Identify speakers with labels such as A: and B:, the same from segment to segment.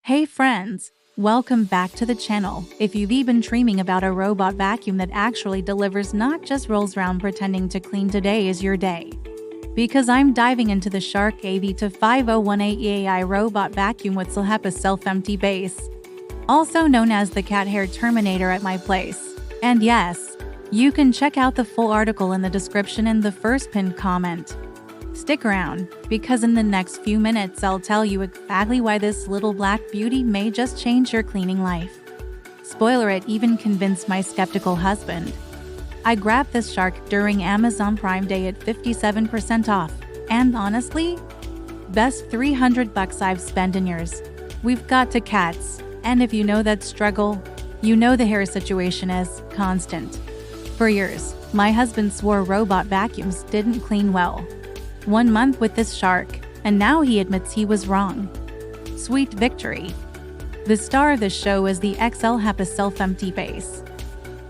A: Hey friends! Welcome back to the channel. If you've been dreaming about a robot vacuum that actually delivers, not just rolls around pretending to clean, today is your day. Because I'm diving into the Shark AV2501AE AI robot vacuum with XL HEPA Self-Empty Base, also known as the cat hair terminator, at my place. And yes, you can check out the full article in the description in the first pinned comment. Stick around, because in the next few minutes I'll tell you exactly why this little black beauty may just change your cleaning life. Spoiler, it even convinced my skeptical husband. I grabbed this Shark during Amazon Prime Day at 57% off, and honestly, best $300 I've spent in years. We've got to cats, and if you know that struggle, you know the hair situation is constant. For years, my husband swore robot vacuums didn't clean well. 1 month with this Shark, and now he admits he was wrong. Sweet victory. The star of the show is the XL HEPA Self-Empty Base.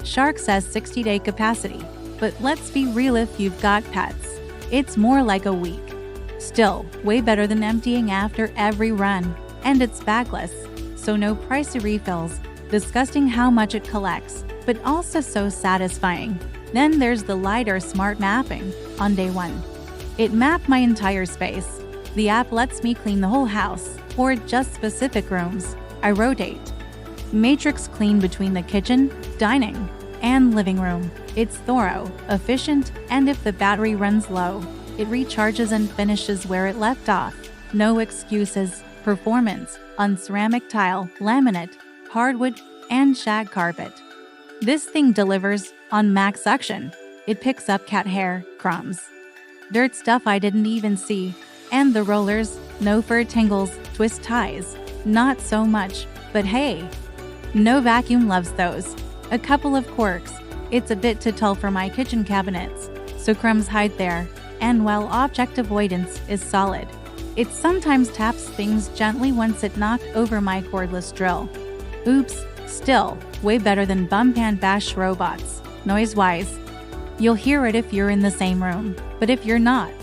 A: Shark says 60-day capacity, but let's be real, if you've got pets, it's more like a week. Still, way better than emptying after every run, and it's bagless, so no pricey refills. Disgusting how much it collects, but also so satisfying. Then there's the LIDAR smart mapping. On day 1, it mapped my entire space. The app lets me clean the whole house, or just specific rooms. I rotate. Matrix clean between the kitchen, dining, and living room. It's thorough, efficient, and if the battery runs low, it recharges and finishes where it left off. No excuses. Performance on ceramic tile, laminate, hardwood, and shag carpet. This thing delivers on max suction. It picks up cat hair, crumbs, dirt, stuff I didn't even see, and the rollers, no fur tangles, twist ties, not so much, but hey, no vacuum loves those. A couple of quirks. It's a bit too tall for my kitchen cabinets, so crumbs hide there, and while object avoidance is solid, it sometimes taps things gently once it knocked over my cordless drill. Oops, still, way better than bump and bash robots. Noise-wise, you'll hear it if you're in the same room, but if you're not,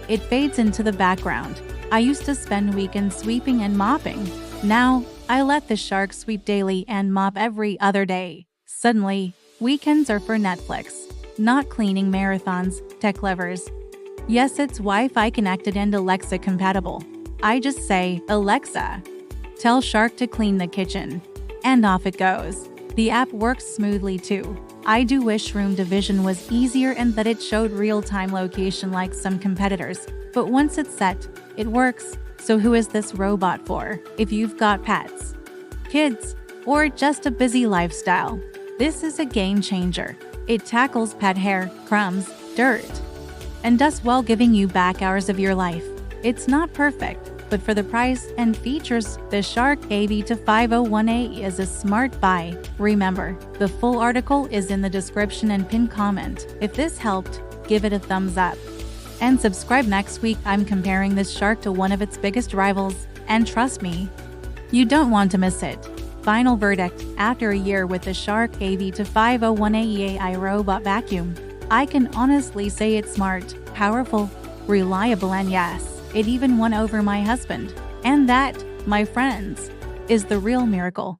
A: it fades into the background. I used to spend weekends sweeping and mopping. Now, I let the Shark sweep daily and mop every other day. Suddenly, weekends are for Netflix, not cleaning marathons. Tech lovers. Yes, it's Wi-Fi connected and Alexa compatible. I just say, Alexa, tell Shark to clean the kitchen, and off it goes. The app works smoothly too. I do wish room division was easier and that it showed real-time location like some competitors, but once it's set, it works. So who is this robot for? If you've got pets, kids, or just a busy lifestyle, this is a game changer. It tackles pet hair, crumbs, dirt, and dust while giving you back hours of your life. It's not perfect, but for the price and features, the Shark AV2501AE is a smart buy. Remember, the full article is in the description and pinned comment. If this helped, give it a thumbs up. And subscribe. Next week I'm comparing this Shark to one of its biggest rivals, and trust me, you don't want to miss it. Final verdict: after a year with the Shark AV2501AE AI robot vacuum, I can honestly say it's smart, powerful, reliable, and yes, it even won over my husband. And that, my friends, is the real miracle.